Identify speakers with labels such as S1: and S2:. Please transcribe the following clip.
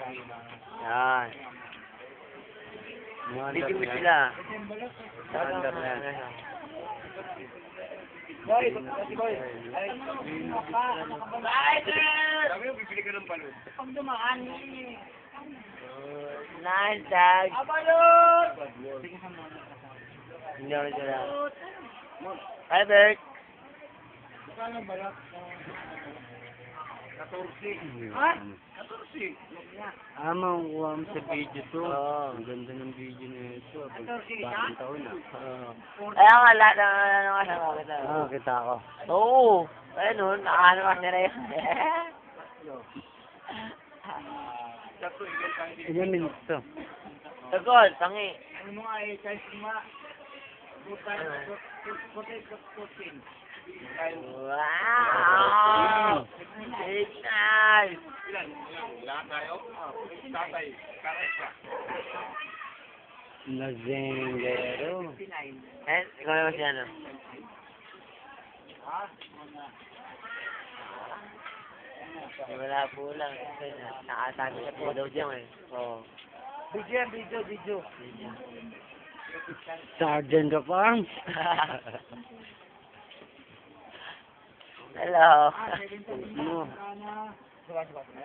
S1: Yan. Bigyan mo sila. Under na.
S2: Boy, si Boy. Sabi mo, bibili ka ng balon. Pag dumaan,
S1: Nice, tag.
S2: balon!
S1: Hindi ako sila. Hi, Bert.
S2: Kano balak? 14. Ha? 14.
S1: Makukuha mo sa video to. Ang ganda ng video na ito. Bagong taon na. Kaya nga, lahat ng ano kasama kita. Kita ko. Oo. Ayun nun, nakaano ka nila yun. Ilan minutes to? Tagol, tangi.
S2: Ano mga eh, kahit mga putay ka 14.
S1: Wow! It's nice!
S2: Ilan? Lahat tayo? Tatay. Karet ka.
S1: Lazengero. Ikaw naman siya, no? Wala po lang. Nakasabi siya po daw dyan, eh. Oo.
S2: Video.
S1: Sergeant ka pa? Hello.